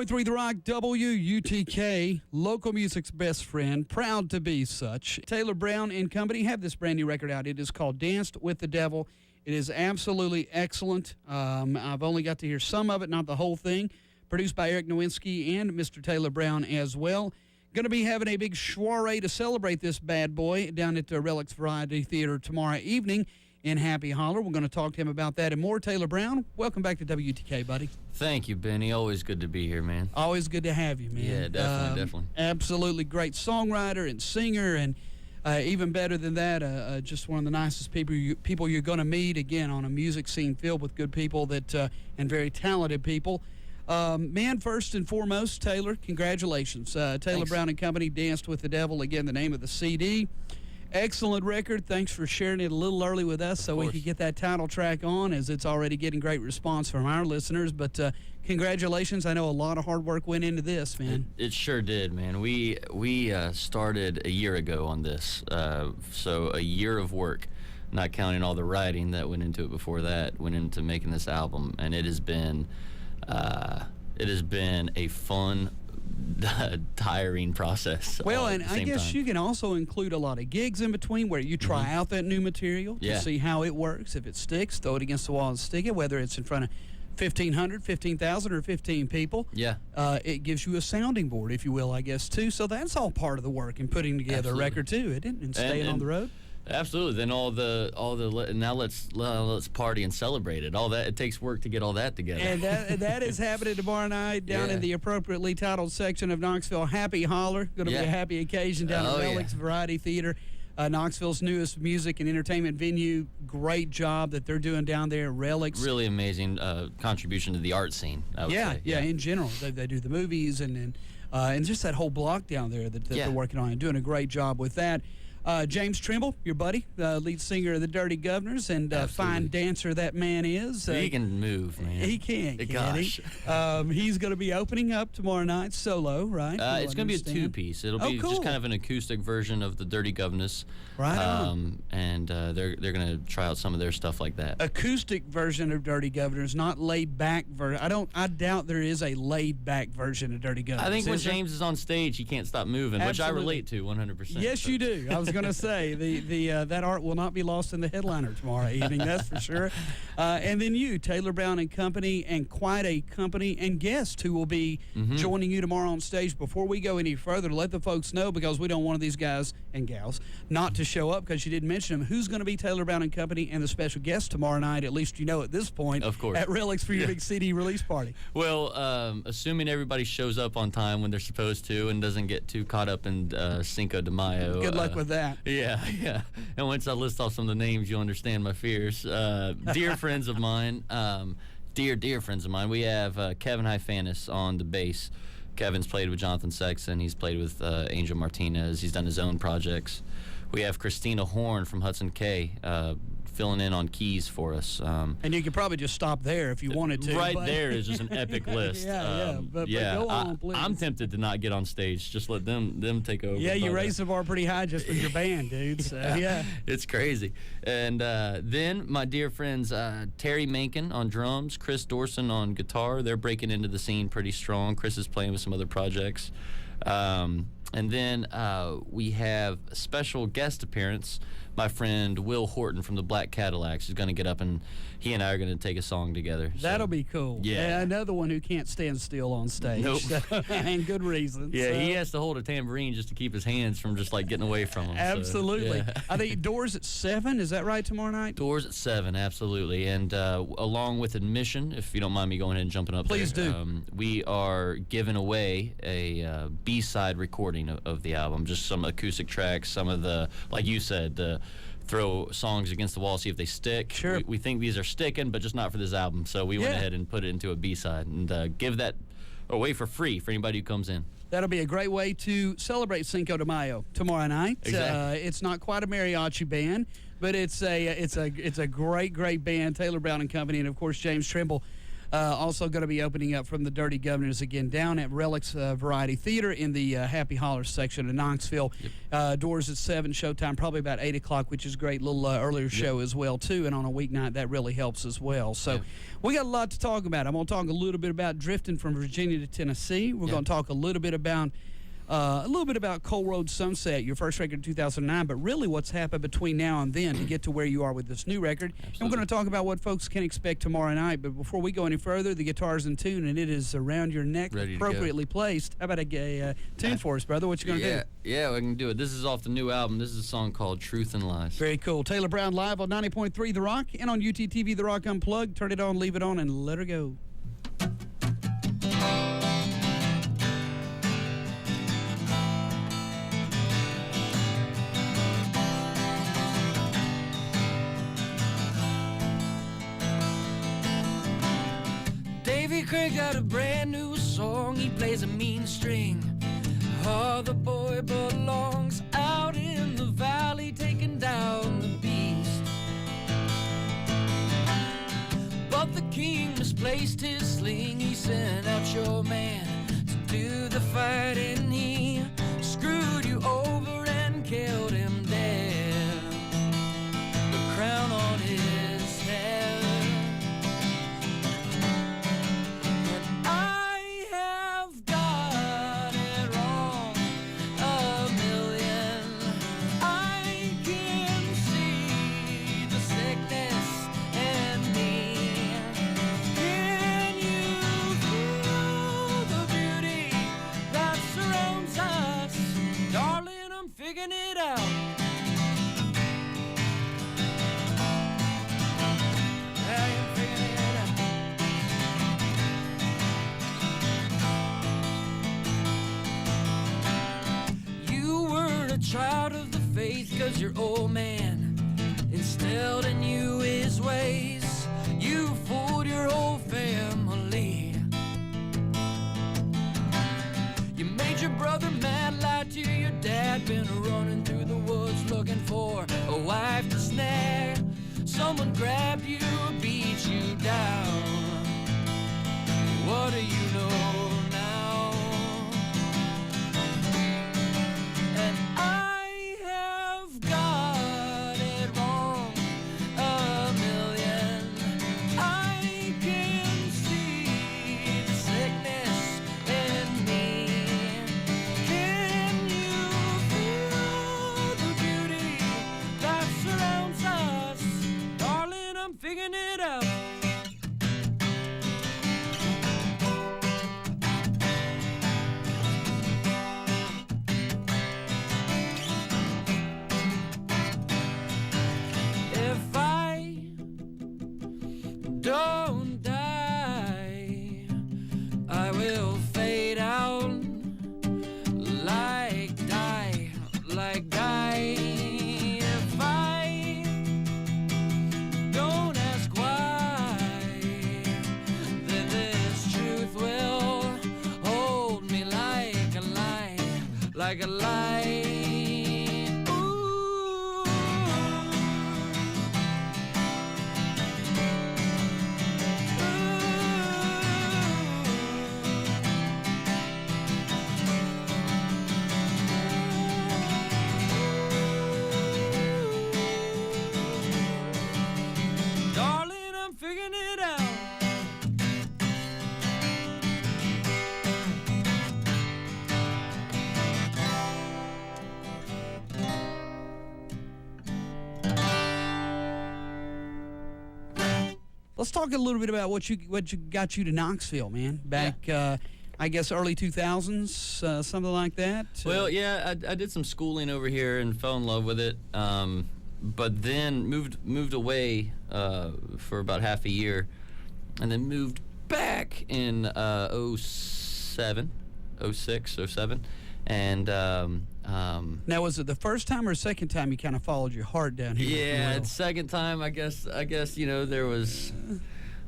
3 The Rock, WUTK, local music's best friend, proud to be such. Taylor Brown and company have this brand new record out. It is called Danced with the Devil. It is absolutely excellent. I've only got to hear some of it, not the whole thing. Produced by Eric Nowinski and Mr. Taylor Brown as well. Going to be having a big soiree to celebrate this bad boy down at the Relics Variety Theater tomorrow evening in Happy Holler. We're going to talk to him about that and more. Taylor Brown, welcome back to WTK, buddy. Thank you, Benny. Always good to be here, man. Always good to have you, man. Yeah, definitely. Absolutely great songwriter and singer, and even better than that, just one of the nicest people you're going to meet, again, on a music scene filled with good people and very talented people. Man, first and foremost, Taylor, congratulations. Taylor Thanks. Brown and Company, Danced with the Devil, again, the name of the CD. Excellent record. Thanks for sharing it a little early with us so we could get that title track on, as it's already getting great response from our listeners. But congratulations. I know a lot of hard work went into this, man. It sure did, man. We started a year ago on this, so a year of work, not counting all the writing that went into it before that, went into making this album. And it has been a fun, tiring process. Well, and I guess you can also include a lot of gigs in between where you try out that new material to see how it works. If it sticks, throw it against the wall and stick it, whether it's in front of 1,500, 15,000, or 15 people. Yeah. It gives you a sounding board, if you will, I guess, too. So that's all part of the work in putting together a record, too, isn't it? And staying on the road. Absolutely. Then now let's party and celebrate it. All that, it takes work to get all that together. And that is happening tomorrow night down in the appropriately titled section of Knoxville, Happy Holler. Going to be a happy occasion down at Relics Variety Theater, Knoxville's newest music and entertainment venue. Great job that they're doing down there at Relics. Really amazing contribution to the art scene, I would say. Yeah, in general. They do the movies and just that whole block down there that they're working on and doing a great job with that. James Trimble, your buddy, lead singer of the Dirty Governors, and fine dancer that man is. He can move, man. He can. Gosh. He's going to be opening up tomorrow night solo, right? It's going to be a two-piece. It'll be just kind of an acoustic version of the Dirty Governors. Right on. And they're going to try out some of their stuff like that. Acoustic version of Dirty Governors, not laid-back version. I doubt there is a laid-back version of Dirty Governors. I think when James is on stage, he can't stop moving, which I relate to 100%. Yes, you do. I was going to say that art will not be lost in the headliner tomorrow evening, that's for sure. And then you, Taylor Brown and Company, and quite a company and guest who will be joining you tomorrow on stage. Before we go any further, to let the folks know, because we don't want these guys and gals not to show up because you didn't mention them, who's going to be Taylor Brown and Company and the special guest tomorrow night, at least you know at this point, of course, at Relics for your big CD release party. Well, assuming everybody shows up on time when they're supposed to and doesn't get too caught up in Cinco de Mayo. Good luck with that. Yeah. And once I list off some of the names, you'll understand my fears. Dear friends of mine, dear friends of mine, we have Kevin Hyfanis on the bass. Kevin's played with Jonathan Sexton. He's played with Angel Martinez. He's done his own projects. We have Christina Horn from Hudson K filling in on keys for us. And you could probably just stop there if you wanted to. Right there is just an epic list. But go on, please. I'm tempted to not get on stage. Just let them take over. Yeah, you raised the bar pretty high just with your band, dude. So, It's crazy. And then my dear friends Terry Mankin on drums, Chris Dorson on guitar. They're breaking into the scene pretty strong. Chris is playing with some other projects. And then we have a special guest appearance. My friend Will Horton from the Black Cadillacs is going to get up, and he and I are going to take a song together. That'll be cool. Yeah. Another one who can't stand still on stage. Nope. And good reason. Yeah, he has to hold a tambourine just to keep his hands from just like getting away from him. Absolutely. So, yeah. I think doors at 7. Is that right, tomorrow night? Doors at 7, absolutely. And along with admission, if you don't mind me going ahead and jumping up Please there. do. We are giving away a B-side recording of the album, just some acoustic tracks, some of the, like you said, throw songs against the wall, see if they stick. Sure. We think these are sticking, but just not for this album. So we went ahead and put it into a B-side and give that away for free for anybody who comes in. That'll be a great way to celebrate Cinco de Mayo tomorrow night. Exactly. It's not quite a mariachi band, but it's a great band, Taylor Brown and Company, and of course James Trimble Also going to be opening up from the Dirty Governors again down at Relics Variety Theater in the Happy Hollers section of Knoxville. Doors at 7, showtime probably about 8 o'clock, which is great. Little earlier show as well, too. And on a weeknight, that really helps as well. So we got a lot to talk about. I'm going to talk a little bit about drifting from Virginia to Tennessee. We're going to talk a little bit about Coal Road Sunset, your first record in 2009, but really what's happened between now and then to get to where you are with this new record. Absolutely. And we're going to talk about what folks can expect tomorrow night. But before we go any further, the guitar's in tune, and it is around your neck, Ready appropriately placed. How about a tune for us, brother? What you going to do? Yeah, we can do it. This is off the new album. This is a song called Truth and Lies. Very cool. Taylor Brown live on 90.3 The Rock and on UTTV The Rock Unplugged. Turn it on, leave it on, and let her go. Davy Craig got a brand new song. He plays a mean string. Oh, the boy belongs out in the valley, taking down the beast. But the king misplaced his sling. He sent out your man to do the fighting. He screwed you over and killed him dead. The crown on his head. It out. I am figuring it out. You weren't a child of the faith, 'cause your old man instilled in you his ways. You fooled your whole family. You made your brother mad, lied to your dad, been running through the woods looking for a wife to snare. Someone grabbed you, beat you down. What do you know now? And I have got it wrong a million. I can see the sickness in me. Can you feel the beauty that surrounds us? Darling, I'm figuring it out. If I don't die, I will fade out like die. If I don't ask why, then this truth will hold me like a lie, like a lie. Darling, I'm figuring it out. Let's talk a little bit about what you got you to Knoxville, man. Back, I guess, early 2000s, something like that. Well, yeah, I did some schooling over here and fell in love with it, but then moved away for about half a year, and then moved back in 07, 06, 07, and Now, was it the first time or second time you kind of followed your heart down here? yeah, it's second time. I guess there was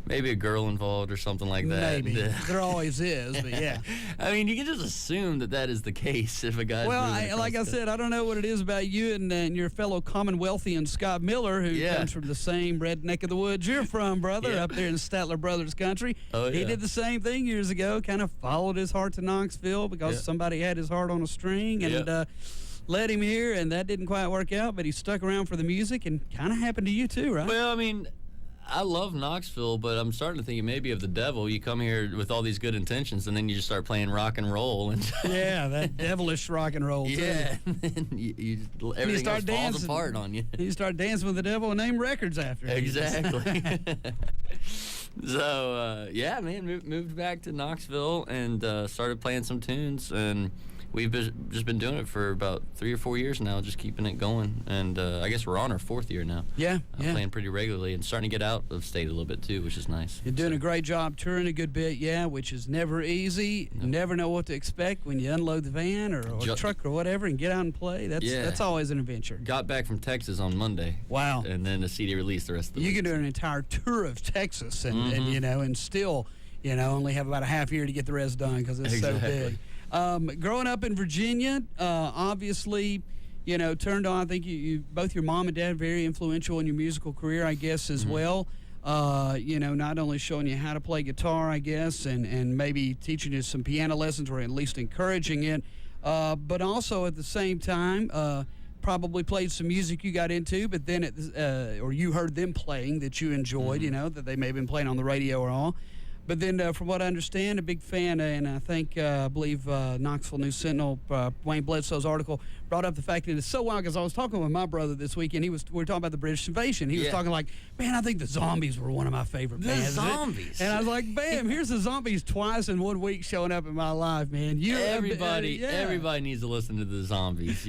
maybe a girl involved or something like that. Maybe. There always is, but yeah. I mean, you can just assume that is the case if a guy's Well, moving across like I said, I don't know what it is about you and your fellow Commonwealthian Scott Miller, who comes from the same red neck of the woods you're from, brother, up there in Statler Brothers country. Oh, He did the same thing years ago, kind of followed his heart to Knoxville because somebody had his heart on a string and led him here, and that didn't quite work out, but he stuck around for the music, and kind of happened to you too, right? Well, I mean, I love Knoxville, but I'm starting to think maybe of the devil. You come here with all these good intentions, and then you just start playing rock and roll. And yeah, that devilish rock and roll, too. Yeah, everything else falls apart on you. You start dancing with the devil and name records after him. Exactly. So, yeah, man, moved back to Knoxville and started playing some tunes, and we've just been doing it for about 3 or 4 years now, just keeping it going. And I guess we're on our 4th year now. Yeah, playing pretty regularly and starting to get out of state a little bit, too, which is nice. You're doing a great job touring a good bit, which is never easy. No. You never know what to expect when you unload the van or truck or whatever and get out and play. That's always an adventure. Got back from Texas on Monday. Wow. And then the CD released the rest of the week. You can do an entire tour of Texas and still, only have about a half year to get the rest done because it's so big. Growing up in Virginia, obviously, turned on. I think you both your mom and dad very influential in your musical career, I guess, as well. Not only showing you how to play guitar, I guess, and maybe teaching you some piano lessons or at least encouraging it, but also at the same time, probably played some music you got into, but then or you heard them playing that you enjoyed, that they may have been playing on the radio or all. But then, from what I understand, a big fan, and I believe Knoxville News Sentinel, Wayne Bledsoe's article brought up the fact that it's so wild because I was talking with my brother this week, and we were talking about the British invasion. He was talking like, man, I think the Zombies were one of my favorite bands. The Zombies. And I was like, bam, here's the Zombies twice in 1 week showing up in my life, man. Everybody needs to listen to the Zombies.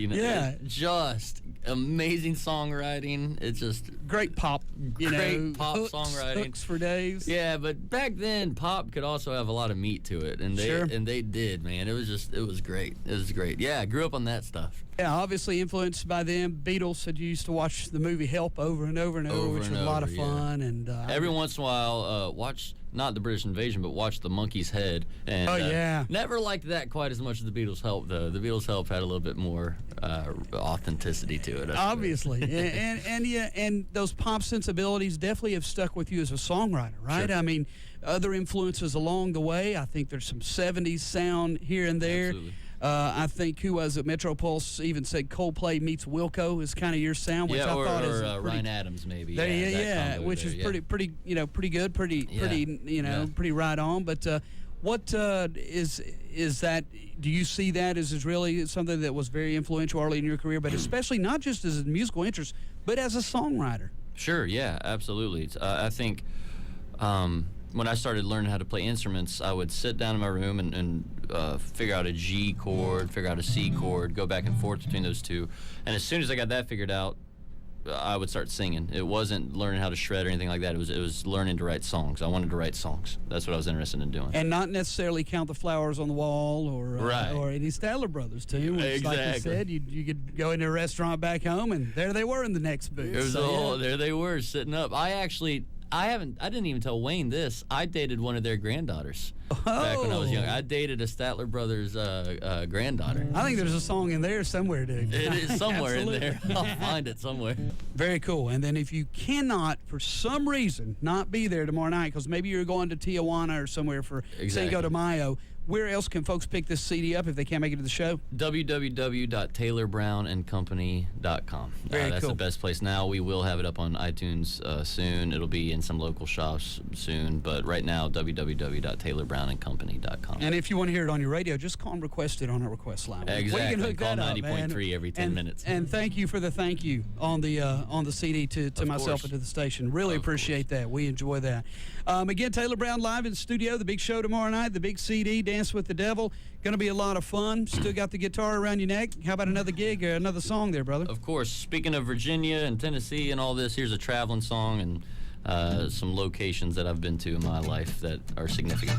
Just amazing songwriting. It's just great pop, great pop songwriting. Hooks for days. Yeah, but back then pop could also have a lot of meat to it, and they did, man. It was great. It was great. Yeah, I grew up on that stuff. Yeah, obviously influenced by them. Beatles said you used to watch the movie Help over and over and over, which was a lot of fun. And every once in a while, watch not the British Invasion, but watch The Monkey's Head. And, never liked that quite as much as the Beatles' Help, though. The Beatles' Help had a little bit more authenticity to it. Obviously, and those pop sensibilities definitely have stuck with you as a songwriter, right? Sure. I mean, other influences along the way. I think there's some 70s sound here and there. Absolutely. I think who was it? Metro Pulse even said Coldplay meets Wilco is kind of your sound, which I thought is pretty, Ryan Adams maybe. Which is pretty good, pretty right on. But what is that? Do you see that as really something that was very influential early in your career, but especially not just as a musical interest, but as a songwriter? Sure. Yeah. Absolutely. I think. When I started learning how to play instruments, I would sit down in my room and figure out a G chord, figure out a C chord, go back and forth between those two. And as soon as I got that figured out, I would start singing. It wasn't learning how to shred or anything like that. It was learning to write songs. I wanted to write songs. That's what I was interested in doing. And not necessarily count the flowers on the wall or any Statler Brothers too. Which, exactly. Like you said, you could go into a restaurant back home and there they were in the next booth. There they were sitting up. I didn't even tell Wayne this. I dated one of their granddaughters back when I was young. I dated a Statler Brothers granddaughter. I think there's a song in there somewhere, dude. It is somewhere in there. I'll find it somewhere. Very cool. And then if you cannot, for some reason, not be there tomorrow night, because maybe you're going to Tijuana or somewhere for Cinco de Mayo, where else can folks pick this CD up if they can't make it to the show? www.taylorbrownandcompany.com. That's the best place now. We will have it up on iTunes soon. It'll be in some local shops soon. But right now, www.taylorbrownandcompany.com. And if you want to hear it on your radio, just call and request it on our request line. Exactly. We can hook call that 90.3 every 10 minutes. And thank you for the thank you on the CD to myself and to the station. Really appreciate that. We enjoy that. Again, Taylor Brown live in the studio. The big show tomorrow night. The big CD, Dance with the Devil. Going to be a lot of fun. Still got the guitar around your neck. How about another gig or another song there, brother? Of course. Speaking of Virginia and Tennessee and all this, here's a traveling song and some locations that I've been to in my life that are significant.